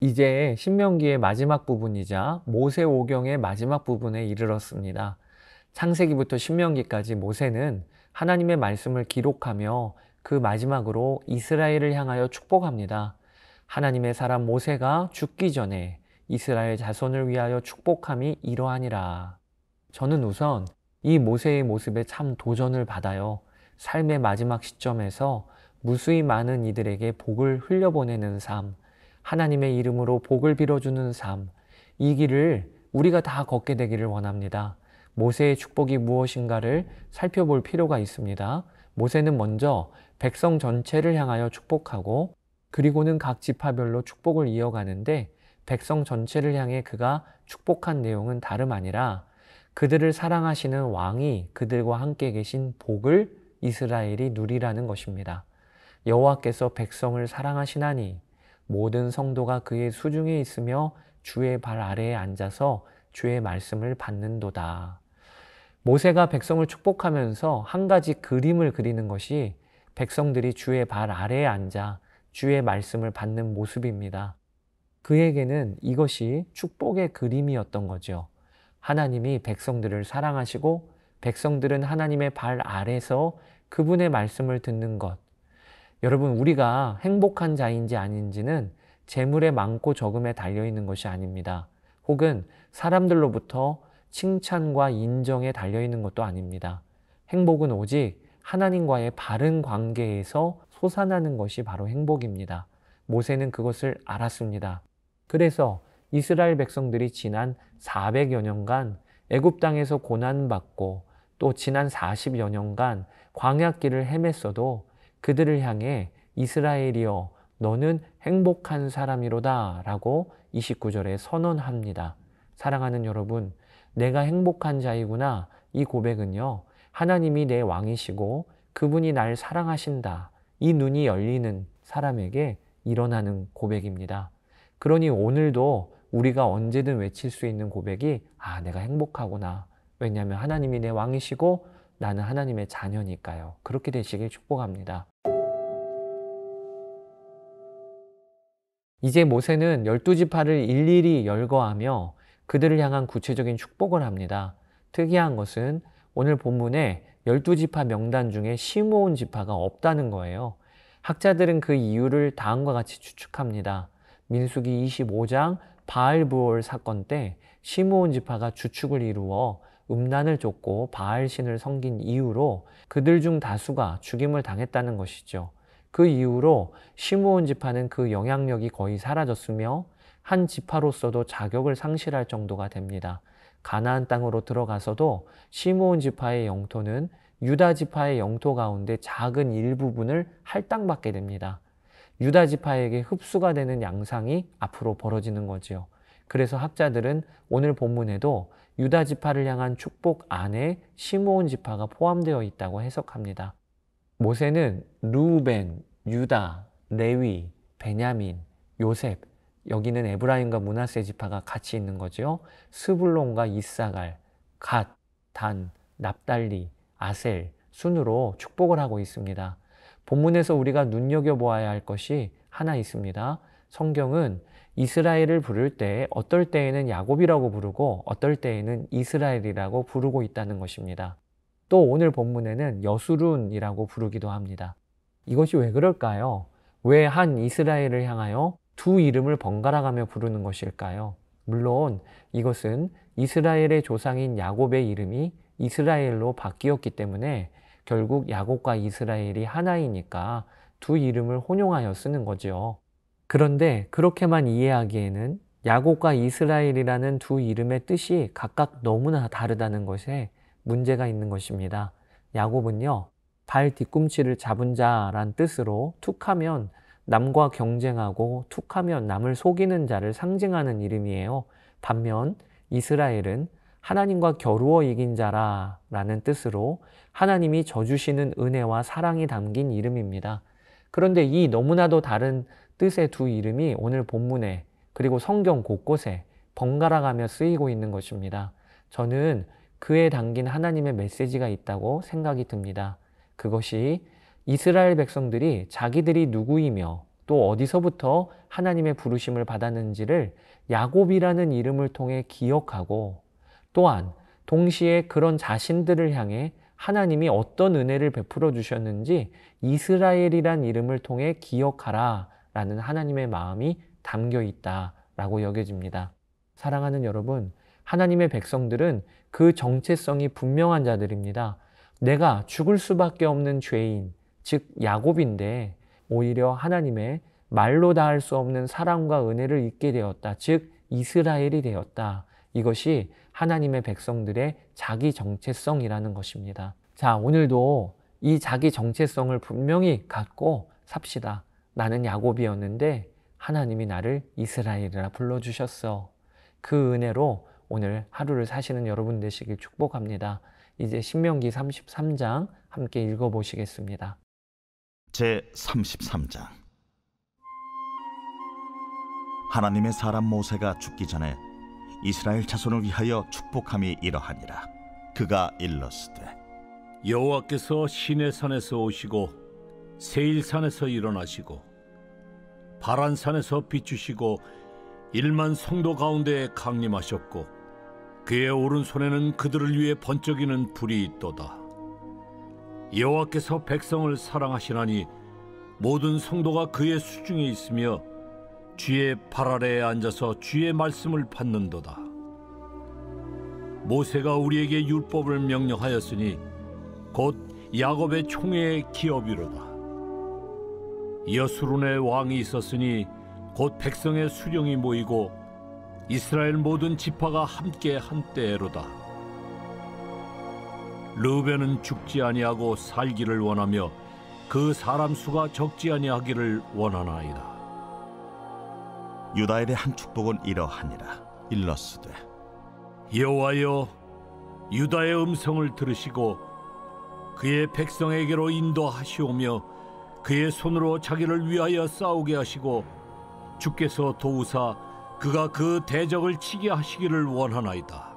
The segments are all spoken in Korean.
이제 신명기의 마지막 부분이자 모세오경의 마지막 부분에 이르렀습니다. 창세기부터 신명기까지 모세는 하나님의 말씀을 기록하며 그 마지막으로 이스라엘을 향하여 축복합니다. 하나님의 사람 모세가 죽기 전에 이스라엘 자손을 위하여 축복함이 이러하니라. 저는 우선 이 모세의 모습에 참 도전을 받아요. 삶의 마지막 시점에서 무수히 많은 이들에게 복을 흘려보내는 삶, 하나님의 이름으로 복을 빌어주는 삶, 이 길을 우리가 다 걷게 되기를 원합니다. 모세의 축복이 무엇인가를 살펴볼 필요가 있습니다. 모세는 먼저 백성 전체를 향하여 축복하고 그리고는 각 지파별로 축복을 이어가는데 백성 전체를 향해 그가 축복한 내용은 다름 아니라 그들을 사랑하시는 왕이 그들과 함께 계신 복을 이스라엘이 누리라는 것입니다. 여호와께서 백성을 사랑하시나니 모든 성도가 그의 수중에 있으며 주의 발 아래에 앉아서 주의 말씀을 받는도다. 모세가 백성을 축복하면서 한 가지 그림을 그리는 것이 백성들이 주의 발 아래에 앉아 주의 말씀을 받는 모습입니다. 그에게는 이것이 축복의 그림이었던 거죠. 하나님이 백성들을 사랑하시고 백성들은 하나님의 발 아래서 그분의 말씀을 듣는 것. 여러분, 우리가 행복한 자인지 아닌지는 재물의 많고 적음에 달려있는 것이 아닙니다. 혹은 사람들로부터 칭찬과 인정에 달려있는 것도 아닙니다. 행복은 오직 하나님과의 바른 관계에서 솟아나는 것이 바로 행복입니다. 모세는 그것을 알았습니다. 그래서 이스라엘 백성들이 지난 400여 년간 애굽 땅에서 고난받고 또 지난 40여 년간 광야길을 헤맸어도 그들을 향해 이스라엘이여 너는 행복한 사람이로다 라고 29절에 선언합니다. 사랑하는 여러분, 내가 행복한 자이구나. 이 고백은요, 하나님이 내 왕이시고 그분이 날 사랑하신다. 이 눈이 열리는 사람에게 일어나는 고백입니다. 그러니 오늘도 우리가 언제든 외칠 수 있는 고백이 내가 행복하구나. 왜냐하면 하나님이 내 왕이시고 나는 하나님의 자녀니까요. 그렇게 되시길 축복합니다. 이제 모세는 12지파를 일일이 열거하며 그들을 향한 구체적인 축복을 합니다. 특이한 것은 오늘 본문에 12지파 명단 중에 시므온 지파가 없다는 거예요. 학자들은 그 이유를 다음과 같이 추측합니다. 민수기 25장 바알브올 사건 때 시므온 지파가 주축을 이루어 음란을 쫓고 바알신을 섬긴 이후로 그들 중 다수가 죽임을 당했다는 것이죠. 그 이후로 시므온 지파는 그 영향력이 거의 사라졌으며 한 지파로서도 자격을 상실할 정도가 됩니다. 가나안 땅으로 들어가서도 시므온 지파의 영토는 유다 지파의 영토 가운데 작은 일부분을 할당받게 됩니다. 유다 지파에게 흡수가 되는 양상이 앞으로 벌어지는 거지요. 그래서 학자들은 오늘 본문에도 유다 지파를 향한 축복 안에 시므온 지파가 포함되어 있다고 해석합니다. 모세는 루벤, 유다, 레위, 베냐민, 요셉, 여기는 에브라임과 므낫세 지파가 같이 있는 거죠. 스불론과 이사갈, 갓, 단, 납달리, 아셀 순으로 축복을 하고 있습니다. 본문에서 우리가 눈여겨보아야 할 것이 하나 있습니다. 성경은 이스라엘을 부를 때 어떨 때에는 야곱이라고 부르고 어떨 때에는 이스라엘이라고 부르고 있다는 것입니다. 또 오늘 본문에는 여수룬이라고 부르기도 합니다. 이것이 왜 그럴까요? 왜 한 이스라엘을 향하여 두 이름을 번갈아 가며 부르는 것일까요? 물론 이것은 이스라엘의 조상인 야곱의 이름이 이스라엘로 바뀌었기 때문에 결국 야곱과 이스라엘이 하나이니까 두 이름을 혼용하여 쓰는 거죠. 그런데 그렇게만 이해하기에는 야곱과 이스라엘이라는 두 이름의 뜻이 각각 너무나 다르다는 것에 문제가 있는 것입니다. 야곱은요, 발 뒤꿈치를 잡은 자란 뜻으로 툭하면 남과 경쟁하고 툭하면 남을 속이는 자를 상징하는 이름이에요. 반면 이스라엘은 하나님과 겨루어 이긴 자라라는 뜻으로 하나님이 져주시는 은혜와 사랑이 담긴 이름입니다. 그런데 이 너무나도 다른 뜻의 두 이름이 오늘 본문에 그리고 성경 곳곳에 번갈아 가며 쓰이고 있는 것입니다. 저는 그에 담긴 하나님의 메시지가 있다고 생각이 듭니다. 그것이 이스라엘 백성들이 자기들이 누구이며 또 어디서부터 하나님의 부르심을 받았는지를 야곱이라는 이름을 통해 기억하고, 또한 동시에 그런 자신들을 향해 하나님이 어떤 은혜를 베풀어 주셨는지 이스라엘이란 이름을 통해 기억하라 라는 하나님의 마음이 담겨 있다라고 여겨집니다. 사랑하는 여러분, 하나님의 백성들은 그 정체성이 분명한 자들입니다. 내가 죽을 수밖에 없는 죄인, 즉 야곱인데 오히려 하나님의 말로 다할 수 없는 사랑과 은혜를 잊게 되었다. 즉 이스라엘이 되었다. 이것이 하나님의 백성들의 자기 정체성이라는 것입니다. 자, 오늘도 이 자기 정체성을 분명히 갖고 삽시다. 나는 야곱이었는데 하나님이 나를 이스라엘이라 불러주셨어. 그 은혜로 오늘 하루를 사시는 여러분 되시길 축복합니다. 이제 신명기 33장 함께 읽어보시겠습니다. 제33장. 하나님의 사람 모세가 죽기 전에 이스라엘 자손을 위하여 축복함이 이러하니라. 그가 일렀으되 여호와께서 시내산에서 오시고 세일산에서 일어나시고 바란산에서 비추시고 1만 성도 가운데 강림하셨고 그의 오른손에는 그들을 위해 번쩍이는 불이 있도다. 여호와께서 백성을 사랑하시나니 모든 성도가 그의 수중에 있으며 주의 발 아래에 앉아서 주의 말씀을 받는도다. 모세가 우리에게 율법을 명령하였으니 곧 야곱의 총회의 기업이로다. 여수론의 왕이 있었으니 곧 백성의 수령이 모이고 이스라엘 모든 지파가 함께 한때로다. 르우벤은 죽지 아니하고 살기를 원하며 그 사람 수가 적지 아니하기를 원하나이다. 유다엘의 한 축복은 이러하니라. 일렀으되 여호와여, 유다의 음성을 들으시고 그의 백성에게로 인도하시오며 그의 손으로 자기를 위하여 싸우게 하시고 주께서 도우사 그가 그 대적을 치게 하시기를 원하나이다.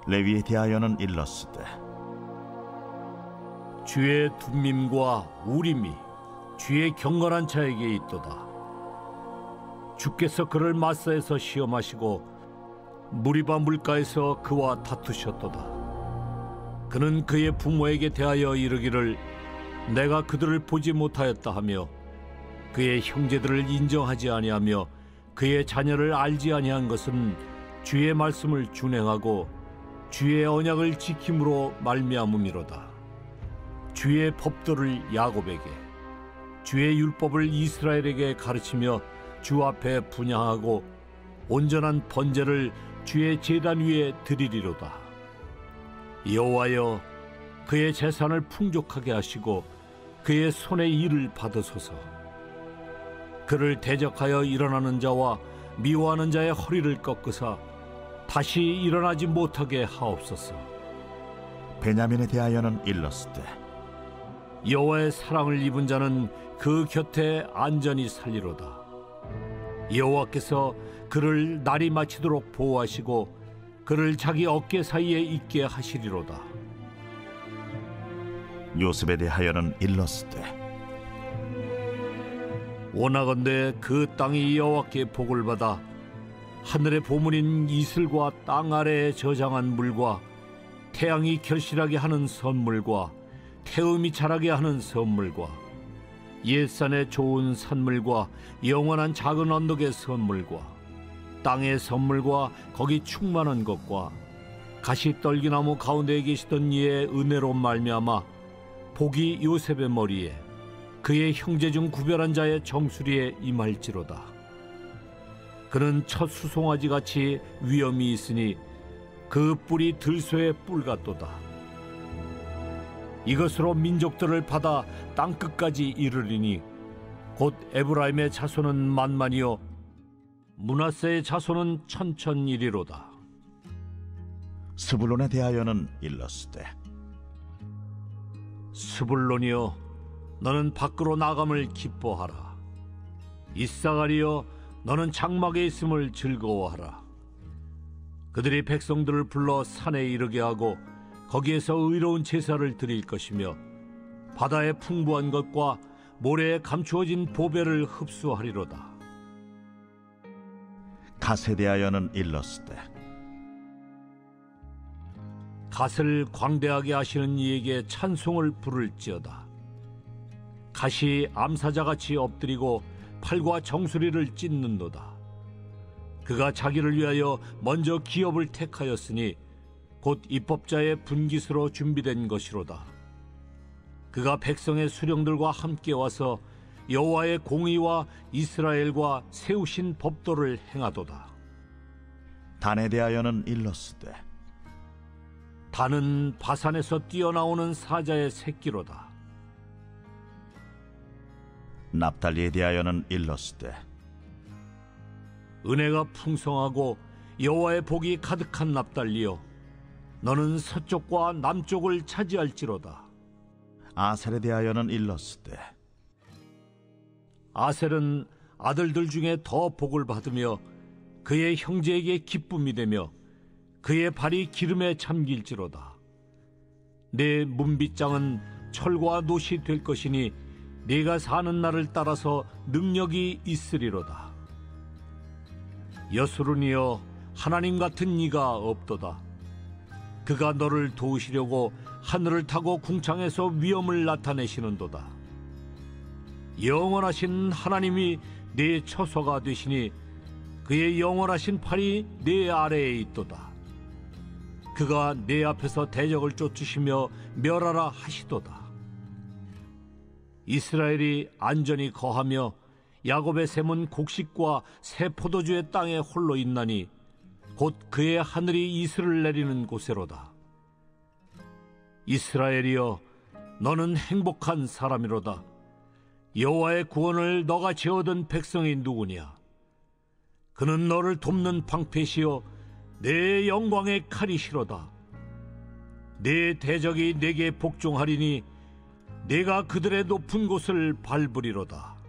레위에 대하여는 일렀으되 주의 둠밈과 우림이 주의 경건한 자에게 있도다. 주께서 그를 마사에서 시험하시고 무리바 물가에서 그와 다투셨도다. 그는 그의 부모에게 대하여 이르기를 내가 그들을 보지 못하였다 하며 그의 형제들을 인정하지 아니하며 그의 자녀를 알지 아니한 것은 주의 말씀을 준행하고 주의 언약을 지킴으로 말미암음이로다. 주의 법도를 야곱에게 주의 율법을 이스라엘에게 가르치며 주 앞에 분향하고 온전한 번제를 주의 제단 위에 드리리로다. 여호와여, 그의 재산을 풍족하게 하시고 그의 손의 일을 받으소서. 그를 대적하여 일어나는 자와 미워하는 자의 허리를 꺾으사 다시 일어나지 못하게 하옵소서. 베냐민에 대하여는 일렀으되 여호와의 사랑을 입은 자는 그 곁에 안전히 살리로다. 여호와께서 그를 날이 마치도록 보호하시고 그를 자기 어깨 사이에 있게 하시리로다. 요셉에 대하여는 일렀으되 원하건대 그 땅이 여호와께 복을 받아 하늘의 보물인 이슬과 땅 아래에 저장한 물과 태양이 결실하게 하는 선물과 태음이 자라게 하는 선물과 옛산의 좋은 산물과 영원한 작은 언덕의 선물과 땅의 선물과 거기 충만한 것과 가시떨기나무 가운데에 계시던 이의 은혜로 말미암아 복이 요셉의 머리에 그의 형제 중 구별한 자의 정수리에 임할지로다. 그는 첫 수송아지같이 위엄이 있으니 그 뿔이 들소의 뿔 같도다. 이것으로 민족들을 받아 땅끝까지 이르리니 곧 에브라임의 자손은 만만이요 므낫세의 자손은 천천이리로다. 스불론에 대하여는 일렀으되 스불론이여, 너는 밖으로 나감을 기뻐하라. 이사가리여, 너는 장막에 있음을 즐거워하라. 그들이 백성들을 불러 산에 이르게 하고 거기에서 의로운 제사를 드릴 것이며 바다의 풍부한 것과 모래에 감추어진 보배를 흡수하리로다. 갓에 대하여는 일렀으되 갓을 광대하게 하시는 이에게 찬송을 부를지어다. 갓이 암사자같이 엎드리고 팔과 정수리를 찢는도다. 그가 자기를 위하여 먼저 기업을 택하였으니 곧 입법자의 분깃으로 준비된 것이로다. 그가 백성의 수령들과 함께 와서 여호와의 공의와 이스라엘과 세우신 법도를 행하도다. 단에 대하여는 일렀으되 단은 바산에서 뛰어나오는 사자의 새끼로다. 납달리에 대하여는 일렀으되 은혜가 풍성하고 여호와의 복이 가득한 납달리여, 너는 서쪽과 남쪽을 차지할지로다. 아셀에 대하여는 일렀으되 아셀은 아들들 중에 더 복을 받으며 그의 형제에게 기쁨이 되며 그의 발이 기름에 잠길지로다. 내 문빗장은 철과 놋이 될 것이니 네가 사는 날을 따라서 능력이 있으리로다. 여수르니여, 하나님 같은 이가 없도다. 그가 너를 도우시려고 하늘을 타고 궁창에서 위엄을 나타내시는도다. 영원하신 하나님이 네 처소가 되시니 그의 영원하신 팔이 네 아래에 있도다. 그가 네 앞에서 대적을 쫓으시며 멸하라 하시도다. 이스라엘이 안전히 거하며 야곱의 샘은 곡식과 새 포도주의 땅에 홀로 있나니 곧 그의 하늘이 이슬을 내리는 곳에로다. 이스라엘이여, 너는 행복한 사람이로다. 여호와의 구원을 너가 재어든 백성이 누구냐? 그는 너를 돕는 방패시여 내 영광의 칼이시로다. 내 대적이 내게 복종하리니 내가 그들의 높은 곳을 밟으리로다.